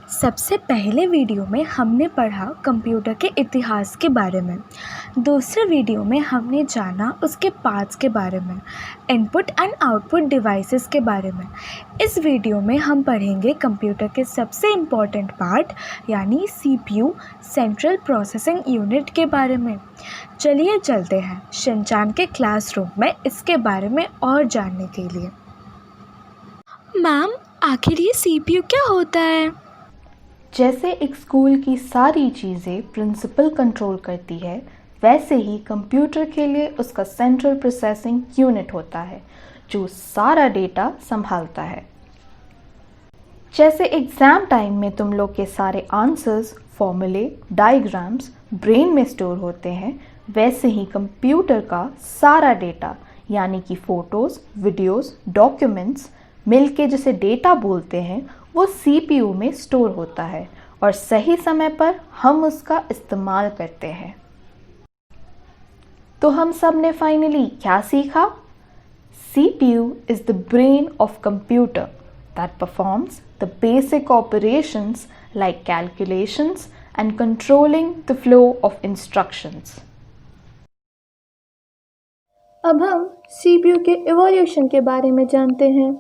सबसे पहले वीडियो में हमने पढ़ा कंप्यूटर के इतिहास के बारे में। दूसरे वीडियो में हमने जाना उसके पार्ट्स के बारे में, इनपुट एंड आउटपुट डिवाइसेस के बारे में। इस वीडियो में हम पढ़ेंगे कंप्यूटर के सबसे इम्पॉर्टेंट पार्ट यानी CPU सेंट्रल प्रोसेसिंग यूनिट के बारे में। चलिए चलते हैं शिनचान के क्लासरूम में इसके बारे में और जानने के लिए। मैम, आखिर ये CPU क्या होता है? जैसे एक स्कूल की सारी चीज़ें प्रिंसिपल कंट्रोल करती है, वैसे ही कंप्यूटर के लिए उसका सेंट्रल प्रोसेसिंग यूनिट होता है जो सारा डेटा संभालता है। जैसे एग्ज़ाम टाइम में तुम लोग के सारे आंसर्स, फॉर्मूले, डायग्राम्स ब्रेन में स्टोर होते हैं, वैसे ही कंप्यूटर का सारा डेटा यानी कि फ़ोटोज़, वीडियोज़, डॉक्यूमेंट्स मिलके जिसे डेटा बोलते हैं वो CPU में स्टोर होता है और सही समय पर हम उसका इस्तेमाल करते हैं। तो हम सब ने फाइनली क्या सीखा? CPU is the brain of computer that performs the basic operations like calculations and controlling the flow of instructions. अब हम CPU के इवोल्यूशन के बारे में जानते हैं।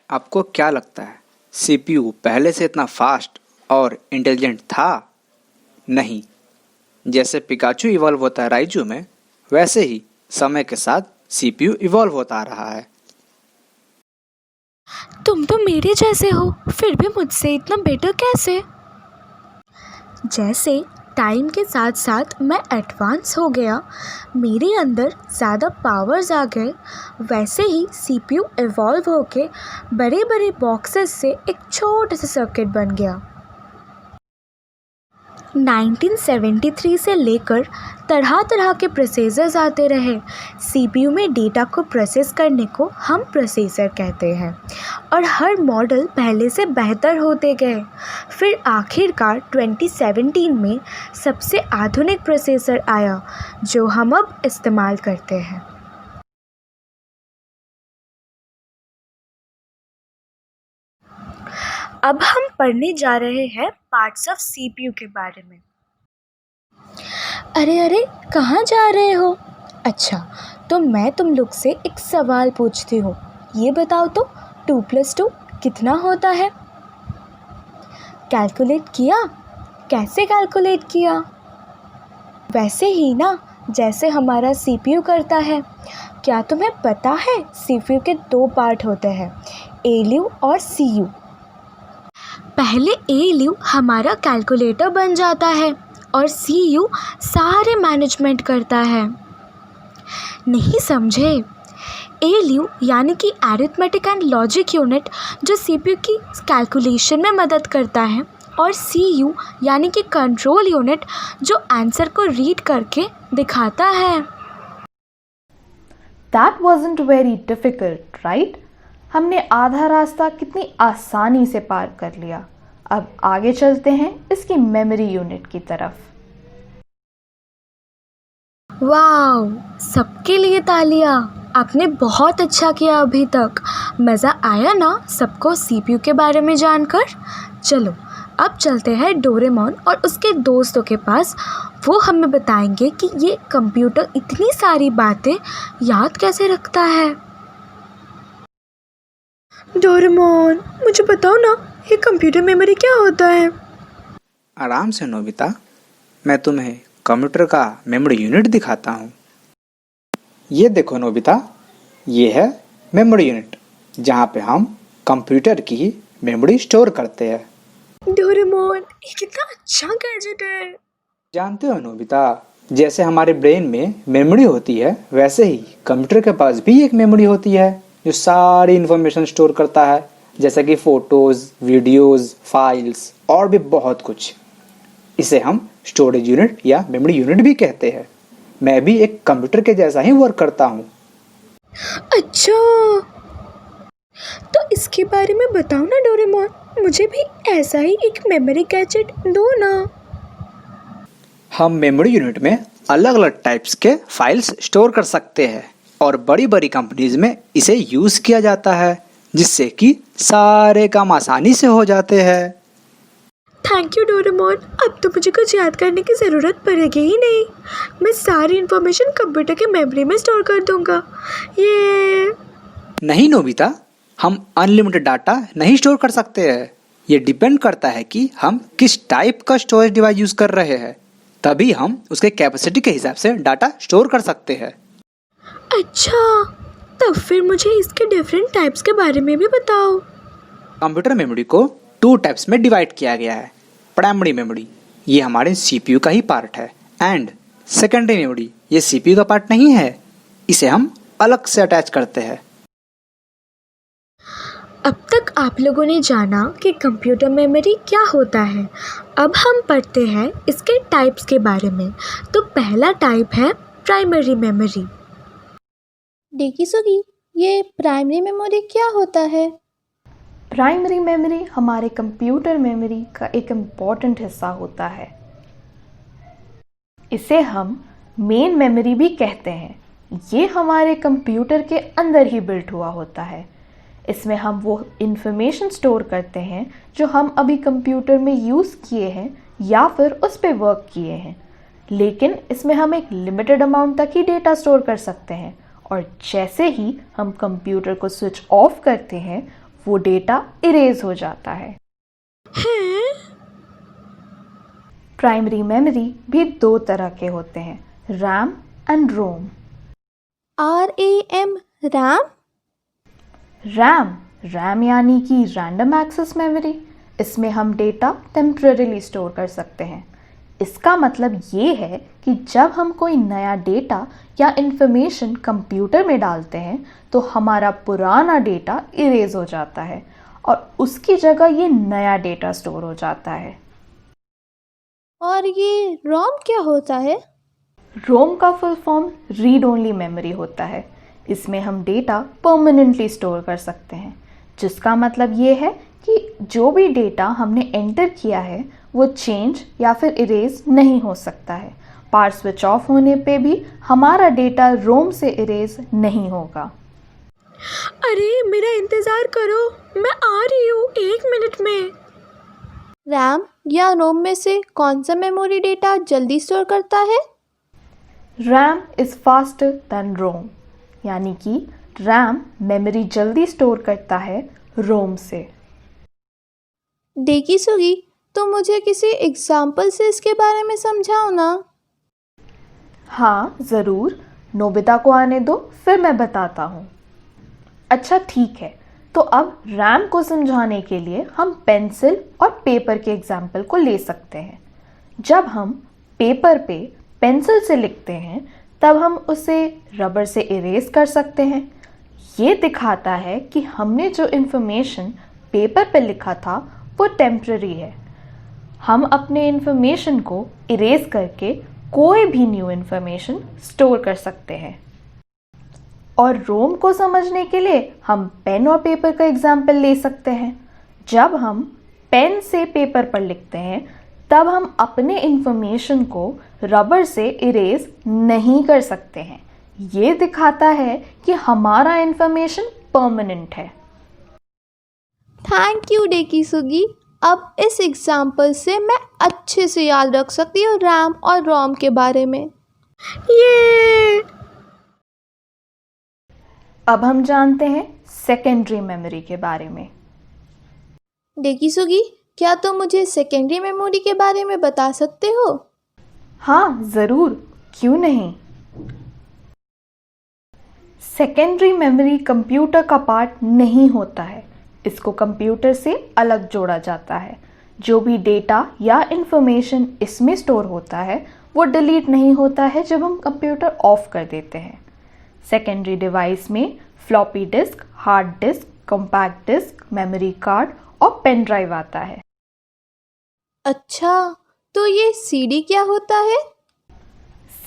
आपको क्या लगता है CPU पहले से इतना फास्ट और इंटेलिजेंट था? नहीं। जैसे पिकाचू इवॉल्व होता है राइजू में, वैसे ही समय के साथ CPU इवॉल्व होता आ रहा है। तुम तो मेरे जैसे हो, फिर भी मुझसे इतना बेटर कैसे? जैसे टाइम के साथ साथ मैं एडवांस हो गया, मेरे अंदर ज़्यादा पावर्स आ गए, वैसे ही CPU इवॉल्व होके बड़े बड़े बॉक्सेस से एक छोटा सा सर्किट बन गया। 1973 से लेकर तरह तरह के प्रोसेसर्स आते रहे। CPU में डेटा को प्रोसेस करने को हम प्रोसेसर कहते हैं और हर मॉडल पहले से बेहतर होते गए। फिर आखिरकार 2017 में सबसे आधुनिक प्रोसेसर आया जो हम अब इस्तेमाल करते हैं। अब हम पढ़ने जा रहे हैं पार्ट्स ऑफ CPU के बारे में। अरे कहाँ जा रहे हो? अच्छा, तो मैं तुम लोग से एक सवाल पूछती हूँ, ये बताओ तो 2 + 2 कितना होता है? कैलकुलेट किया? कैसे कैलकुलेट किया? वैसे ही ना जैसे हमारा CPU करता है। क्या तुम्हें पता है CPU के 2 पार्ट होते हैं, ALU और CU। पहले ALU हमारा कैलकुलेटर बन जाता है और CU सारे मैनेजमेंट करता है। नहीं समझे? ALU यानी कि अरिथमेटिक एंड लॉजिक यूनिट जो CPU की कैलकुलेशन में मदद करता है और CU यानी कि कंट्रोल यूनिट जो आंसर को रीड करके दिखाता है। That wasn't very difficult, right? हमने आधा रास्ता कितनी आसानी से पार कर लिया। अब आगे चलते हैं इसकी मेमोरी यूनिट की तरफ। वाओ, सबके लिए तालियां। आपने बहुत अच्छा किया अभी तक। मज़ा आया ना सबको CPU के बारे में जानकर? चलो अब चलते हैं डोरेमोन और उसके दोस्तों के पास। वो हमें बताएंगे कि ये कंप्यूटर इतनी सारी बातें याद कैसे रखता है। डोरेमोन, मुझे बताओ ना, ये कंप्यूटर मेमोरी क्या होता है? आराम से नोबिता, मैं तुम्हें कंप्यूटर का मेमोरी यूनिट दिखाता हूँ। ये देखो नोबिता, ये है मेमोरी यूनिट जहाँ पे हम कंप्यूटर की मेमोरी स्टोर करते हैं। डोरेमोन, ये कितना अच्छा गैजेट है। जानते हो नोबिता, जैसे हमारे ब्रेन में मेमोरी होती है, वैसे ही कंप्यूटर के पास भी एक मेमोरी होती है जो सारी इन्फॉर्मेशन स्टोर करता है, जैसे कि फ़ोटोज़, वीडियोज़, फाइल्स और भी बहुत कुछ। इसे हम स्टोरेज यूनिट या मेमोरी यूनिट भी कहते हैं। मैं भी एक कंप्यूटर के जैसा ही वर्क करता हूँ। अच्छा, तो इसके बारे में बताओ ना डोरेमोन, मुझे भी ऐसा ही एक मेमोरी गैजेट दो ना। हम मेमोरी यूनिट में अलग अलग टाइप्स के फाइल्स स्टोर कर सकते हैं और बड़ी बड़ी कंपनीज में इसे यूज़ किया जाता है। जिससे कि सारे काम आसानी से हो जाते हैं। थैंक यू डोरेमोन, अब तो मुझे कुछ याद करने की ज़रूरत पड़ेगी ही नहीं। मैं सारी इन्फॉर्मेशन कंप्यूटर की मेमोरी में स्टोर कर दूंगा। ये नहीं नोबिता, हम अनलिमिटेड डाटा नहीं स्टोर कर सकते हैं। ये डिपेंड करता है कि हम किस टाइप का स्टोरेज डिवाइस यूज कर रहे हैं, तभी हम उसके कैपेसिटी के हिसाब से डाटा स्टोर कर सकते हैं। अच्छा, तब फिर मुझे इसके डिफरेंट टाइप्स के बारे में भी बताओ। कंप्यूटर मेमोरी को 2 टाइप्स में डिवाइड किया गया है। प्राइमरी मेमोरी, ये हमारे सीपीयू का ही पार्ट है, एंड सेकेंडरी मेमोरी, ये सीपीयू का पार्ट नहीं है, इसे हम अलग से अटैच करते हैं। अब तक आप लोगों ने जाना कि कंप्यूटर मेमोरी क्या होता है। अब हम पढ़ते हैं इसके टाइप्स के बारे में। तो पहला टाइप है प्राइमरी मेमोरी। डेकिसुगी, ये प्राइमरी मेमोरी क्या होता है? प्राइमरी मेमोरी हमारे कंप्यूटर मेमोरी का एक इम्पॉर्टेंट हिस्सा होता है। इसे हम मेन मेमोरी भी कहते हैं। ये हमारे कंप्यूटर के अंदर ही बिल्ट हुआ होता है। इसमें हम वो इंफॉर्मेशन स्टोर करते हैं जो हम अभी कंप्यूटर में यूज़ किए हैं या फिर उस पर वर्क किए हैं। लेकिन इसमें हम एक लिमिटेड अमाउंट तक ही डेटा स्टोर कर सकते हैं, और जैसे ही हम कंप्यूटर को स्विच ऑफ करते हैं वो डेटा इरेज हो जाता है। प्राइमरी मेमोरी भी 2 तरह के होते हैं, RAM and ROM. RAM, RAM? RAM यानी कि रैंडम एक्सेस मेमोरी। इसमें हम डेटा टेम्परेरीली स्टोर कर सकते हैं। इसका मतलब ये है कि जब हम कोई नया डेटा या इंफॉर्मेशन कंप्यूटर में डालते हैं तो हमारा पुराना डेटा इरेज हो जाता है और उसकी जगह ये नया डेटा स्टोर हो जाता है। और ये रोम क्या होता है? रोम का full form read only memory होता है। इसमें हम डेटा परमानेंटली स्टोर कर सकते हैं, जिसका मतलब ये है कि जो भी डेटा हमने एंटर किया है वो चेंज या फिर इरेज नहीं हो सकता है। पावर स्विच ऑफ होने पे भी हमारा डेटा रोम से इरेज नहीं होगा। अरे मेरा इंतज़ार करो, मैं आ रही हूँ 1 मिनट में। रैम या रोम में से कौन सा मेमोरी डेटा जल्दी स्टोर करता है? रैम इज़ फास्टर दैन रोम, यानी कि रैम मेमोरी जल्दी स्टोर करता है रोम से। डेकिसुगी, तो मुझे किसी एग्जाम्पल से इसके बारे में समझाओ ना। हाँ ज़रूर, नोबिता को आने दो, फिर मैं बताता हूँ। अच्छा ठीक है, तो अब रैम को समझाने के लिए हम पेंसिल और पेपर के एग्जाम्पल को ले सकते हैं। जब हम पेपर पे पेंसिल से लिखते हैं तब हम उसे रबर से इरेज कर सकते हैं। ये दिखाता है कि हमने जो इन्फॉर्मेशन पेपर पे लिखा था वो टेम्पररी है। हम अपने इन्फॉर्मेशन को इरेज करके कोई भी न्यू इन्फॉर्मेशन स्टोर कर सकते हैं। और रोम को समझने के लिए हम पेन और पेपर का एग्जाम्पल ले सकते हैं। जब हम पेन से पेपर पर लिखते हैं तब हम अपने इन्फॉर्मेशन को रबर से इरेज नहीं कर सकते हैं। ये दिखाता है कि हमारा इन्फॉर्मेशन परमानेंट है। थैंक यू डेकिसुगी, अब इस एग्जाम्पल से मैं अच्छे से याद रख सकती हूँ रैम और रोम के बारे में। ये अब हम जानते हैं सेकेंडरी मेमोरी के बारे में। डेकिसुगी, क्या तुम मुझे सेकेंडरी मेमोरी के बारे में बता सकते हो? हाँ ज़रूर, क्यों नहीं। सेकेंडरी मेमोरी कंप्यूटर का पार्ट नहीं होता है। इसको कंप्यूटर से अलग जोड़ा जाता है। जो भी डेटा या इंफॉर्मेशन इसमें स्टोर होता है वो डिलीट नहीं होता है जब हम कंप्यूटर ऑफ कर देते हैं। सेकेंडरी डिवाइस में floppy disk, hard disk, compact disk, memory card और पेन ड्राइव आता है। अच्छा, तो ये सीडी क्या होता है?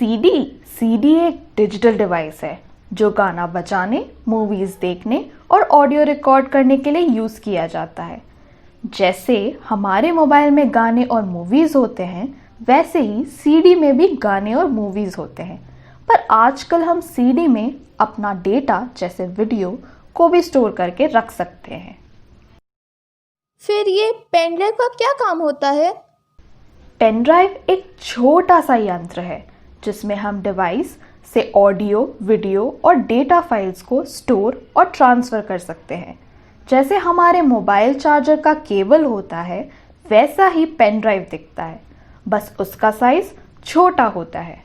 सीडी एक डिजिटल डिवाइस है जो गाना बजाने, मूवीज़ देखने और ऑडियो रिकॉर्ड करने के लिए यूज़ किया जाता है। जैसे हमारे मोबाइल में गाने और मूवीज़ होते हैं वैसे ही सीडी में भी गाने और मूवीज़ होते हैं। पर आजकल हम सीडी में अपना डेटा जैसे वीडियो, को भी स्टोर करके रख सकते हैं। फिर ये पेन ड्राइव का क्या काम होता है? पेन ड्राइव एक छोटा सा यंत्र है जिसमें हम डिवाइस से ऑडियो, वीडियो और डेटा फाइल्स को स्टोर और ट्रांसफ़र कर सकते हैं। जैसे हमारे मोबाइल चार्जर का केबल होता है, वैसा ही पेन ड्राइव दिखता है, बस उसका साइज छोटा होता है।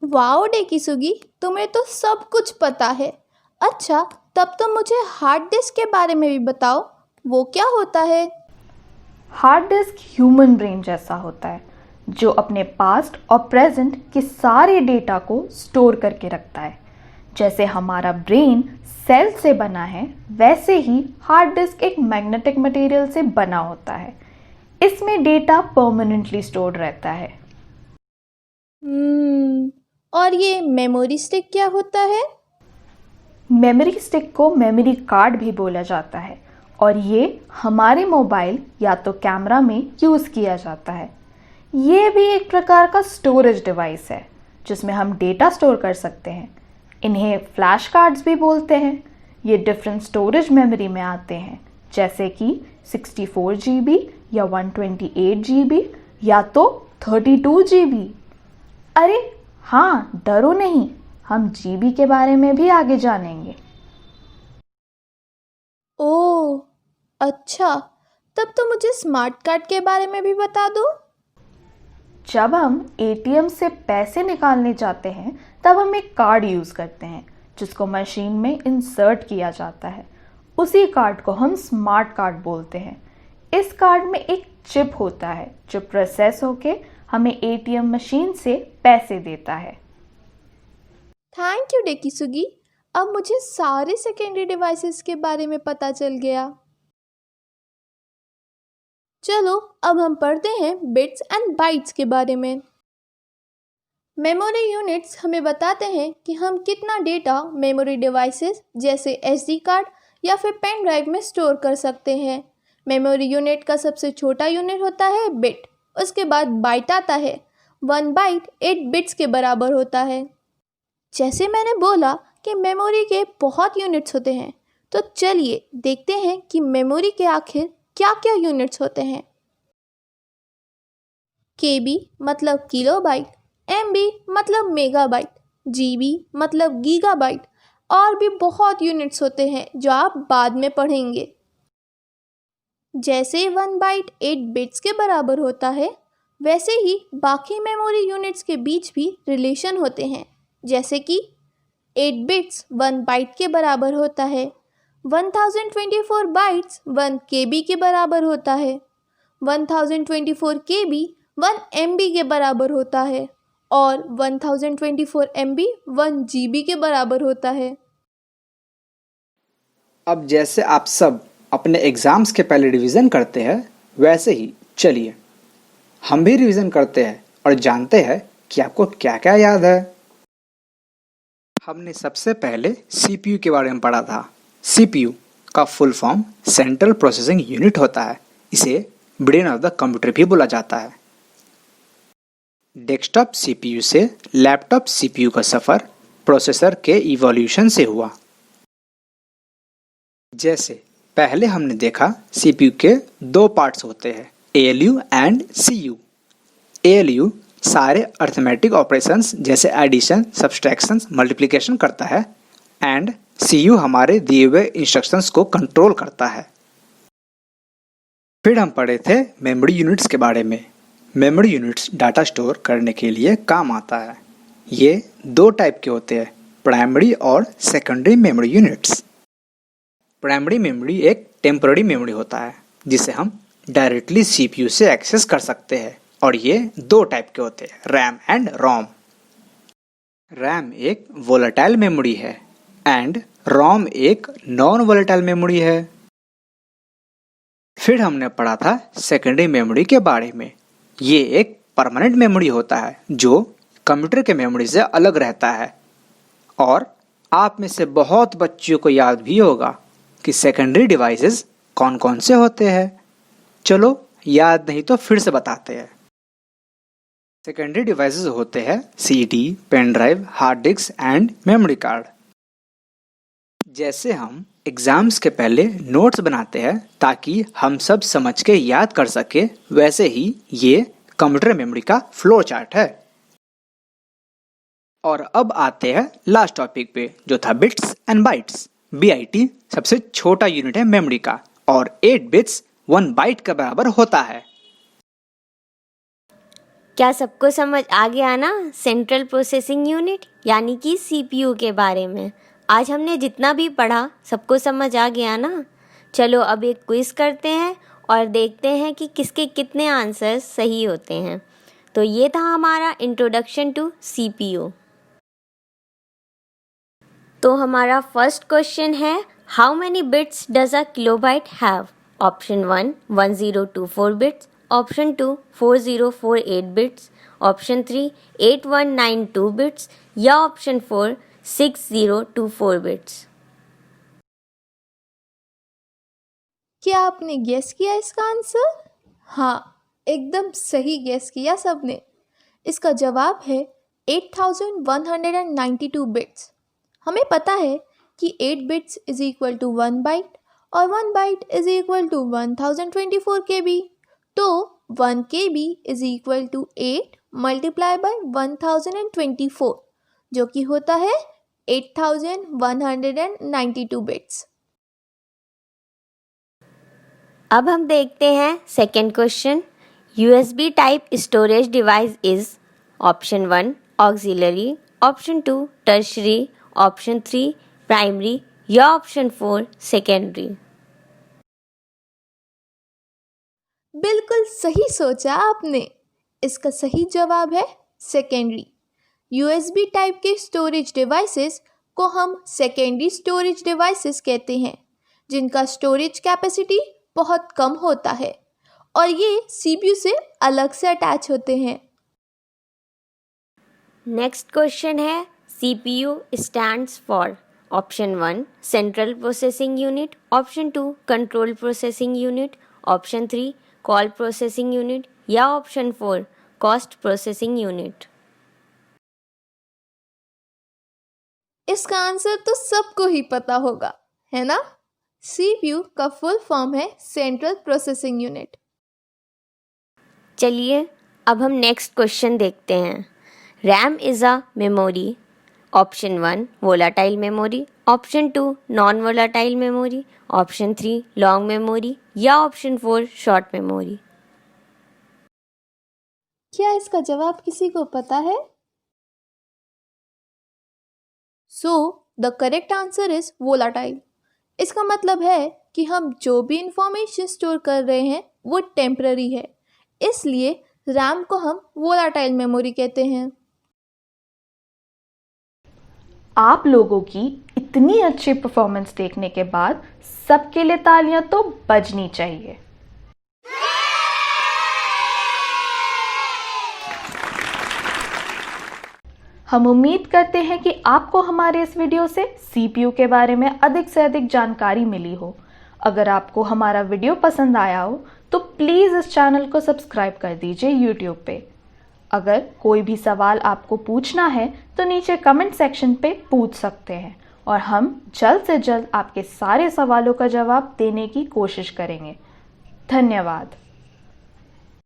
वाओ डेकिसुगी, तुम्हें तो सब कुछ पता है। अच्छा, तब तो मुझे हार्ड डिस्क के बारे में भी बताओ, वो क्या होता है? हार्ड डिस्क ह्यूमन ब्रेन जैसा होता है जो अपने पास्ट और प्रेजेंट के सारे डेटा को स्टोर करके रखता है। जैसे हमारा ब्रेन सेल से बना है, वैसे ही हार्ड डिस्क एक मैग्नेटिक मटेरियल से बना होता है। इसमें डेटा परमानेंटली स्टोर्ड रहता है। और ये मेमोरी स्टिक क्या होता है? मेमोरी स्टिक को मेमोरी कार्ड भी बोला जाता है और ये हमारे मोबाइल या तो कैमरा में यूज़ किया जाता है। ये भी एक प्रकार का स्टोरेज डिवाइस है जिसमें हम डेटा स्टोर कर सकते हैं। इन्हें फ्लैश कार्ड्स भी बोलते हैं। ये डिफरेंट स्टोरेज मेमोरी में आते हैं, जैसे कि 64 GB या 128 GB या तो 32 GB। अरे हाँ, डरो नहीं, हम GB के बारे में भी आगे जानेंगे। ओह अच्छा, तब तो मुझे स्मार्ट कार्ड के बारे में भी बता दो। जब हम ATM से पैसे निकालने जाते हैं तब हम एक कार्ड यूज़ करते हैं जिसको मशीन में इंसर्ट किया जाता है। उसी कार्ड को हम स्मार्ट कार्ड बोलते हैं। इस कार्ड में एक चिप होता है जो प्रोसेस होके हमें ATM मशीन से पैसे देता है। थैंक यू डेकिसुगी, अब मुझे सारे सेकेंडरी डिवाइसेस के बारे में पता चल गया। चलो अब हम पढ़ते हैं बिट्स एंड बाइट्स के बारे में। मेमोरी यूनिट्स हमें बताते हैं कि हम कितना डेटा मेमोरी डिवाइसेस जैसे SD कार्ड या फिर पेन ड्राइव में स्टोर कर सकते हैं। मेमोरी यूनिट का सबसे छोटा यूनिट होता है बिट, उसके बाद बाइट आता है। 1 बाइट 8 बिट्स के बराबर होता है। जैसे मैंने बोला कि मेमोरी के बहुत यूनिट्स होते हैं, तो चलिए देखते हैं कि मेमोरी के आखिर क्या क्या यूनिट्स होते हैं। KB मतलब किलोबाइट, MB मतलब मेगाबाइट, GB मतलब गीगाबाइट और भी बहुत यूनिट्स होते हैं जो आप बाद में पढ़ेंगे। जैसे 1 बाइट 8 बिट्स के बराबर होता है, वैसे ही बाकी मेमोरी यूनिट्स के बीच भी रिलेशन होते हैं। जैसे कि 8 बिट्स 1 बाइट के बराबर होता है, 1024 बाइट्स 1 KB के बराबर होता है, 1024 KB 1 MB के बराबर होता है और 1024 MB 1 GB के बराबर होता है। अब जैसे आप सब अपने एग्ज़ाम्स के पहले रिवीजन करते हैं, वैसे ही चलिए हम भी रिवीजन करते हैं और जानते हैं कि आपको क्या क्या याद है। हमने सबसे पहले CPU के बारे में पढ़ा था। CPU का full form central processing unit होता है। इसे ब्रेन ऑफ द कंप्यूटर भी बोला जाता है। डेस्कटॉप CPU से लैपटॉप CPU का सफ़र प्रोसेसर के इवोल्यूशन से हुआ। जैसे पहले हमने देखा CPU के 2 पार्ट्स होते हैं, ALU एंड CU। ALU सारे अर्थमेटिक ऑपरेशंस जैसे एडिशन, सब्सट्रैक्शन, मल्टीप्लिकेशन करता है एंड CU हमारे दिए हुए इंस्ट्रक्शंस को कंट्रोल करता है। फिर हम पढ़े थे मेमोरी यूनिट्स के बारे में। मेमोरी यूनिट्स डाटा स्टोर करने के लिए काम आता है। ये 2 टाइप के होते हैं, प्राइमरी और secondary memory units. Primary memory एक टेम्पररी मेमोरी होता है जिसे हम डायरेक्टली CPU से एक्सेस कर सकते हैं और ये 2 टाइप के होते हैं, रैम एंड रोम। रैम एक वोलेटाइल मेमोरी है एंड रोम एक नॉन वोलेटाइल मेमोरी है। फिर हमने पढ़ा था सेकेंडरी मेमोरी के बारे में। ये एक परमानेंट मेमोरी होता है जो कंप्यूटर के मेमोरी से अलग रहता है। और आप में से बहुत बच्चों को याद भी होगा कि सेकेंडरी डिवाइसेस कौन कौन से होते हैं। चलो याद नहीं तो फिर से बताते हैं। सेकेंडरी डिवाइसेस होते हैं CD, pen drive, hard disk and memory card. जैसे हम एग्जाम्स के पहले नोट्स बनाते हैं ताकि हम सब समझ के याद कर सके, वैसे ही ये कंप्यूटर मेमोरी का फ्लो चार्ट है। और अब आते हैं लास्ट टॉपिक पे, जो था बिट्स एंड बाइट्स। BIT सबसे छोटा यूनिट है मेमोरी का और 8 बिट्स 1 बाइट के बराबर होता है। क्या सबको समझ आ गया ना सेंट्रल प्रोसेसिंग यूनिट यानी कि CPU के बारे में? आज हमने जितना भी पढ़ा सबको समझ आ गया ना? चलो अब एक क्विज करते हैं और देखते हैं कि किसके कितने आंसर्स सही होते हैं। तो ये था हमारा इंट्रोडक्शन टू CPU। तो हमारा फर्स्ट क्वेश्चन है, how many bits does a kilobyte have? Option 1 1024 bits, option 2 4048 bits, option 3 8192 bits या ऑप्शन 4 6024 बिट्स। क्या आपने गेस किया इसका आंसर? हाँ, एकदम सही गेस किया सबने। इसका जवाब है 8192 बिट्स। हमें पता है कि 8 bits is equal to 1 byte और 1 byte is equal to 1024 KB। तो 1 KB is equal to 8 multiply by 1024, जो कि होता है 8192 बिट्स। अब हम देखते हैं second question. USB type storage device is option 1 auxiliary, option 2 tertiary, option 3 primary या ऑप्शन 4 सेकेंडरी। बिल्कुल सही सोचा आपने। इसका सही जवाब है सेकेंडरी। USB टाइप के स्टोरेज डिवाइसेस को हम सेकेंडरी स्टोरेज डिवाइसेस कहते हैं, जिनका स्टोरेज कैपेसिटी बहुत कम होता है और ये CPU से अलग से अटैच होते हैं। नेक्स्ट क्वेश्चन है, CPU stands for option 1 central processing unit, option 2 control processing unit, option 3 call processing unit या ऑप्शन 4 कॉस्ट प्रोसेसिंग यूनिट। इसका आंसर तो सबको ही पता होगा, है ना? CPU का फुल फॉर्म है सेंट्रल प्रोसेसिंग यूनिट। चलिए अब हम नेक्स्ट क्वेश्चन देखते हैं। RAM is a memory, option 1 volatile memory, option 2 non volatile memory, option 3 long memory या ऑप्शन 4 शॉर्ट मेमोरी। क्या इसका जवाब किसी को पता है? So the correct answer is volatile. इसका मतलब है कि हम जो भी इंफॉर्मेशन स्टोर कर रहे हैं वो टेम्पररी है, इसलिए रैम को हम वोलाटाइल मेमोरी कहते हैं। आप लोगों की इतनी अच्छी परफॉर्मेंस देखने के बाद सबके लिए तालियां तो बजनी चाहिए। हम उम्मीद करते हैं कि आपको हमारे इस वीडियो से CPU के बारे में अधिक से अधिक जानकारी मिली हो। अगर आपको हमारा वीडियो पसंद आया हो तो प्लीज़ इस चैनल को सब्सक्राइब कर दीजिए YouTube पे। अगर कोई भी सवाल आपको पूछना है तो नीचे कमेंट सेक्शन पे पूछ सकते हैं और हम जल्द से जल्द आपके सारे सवालों का जवाब देने की कोशिश करेंगे। धन्यवाद।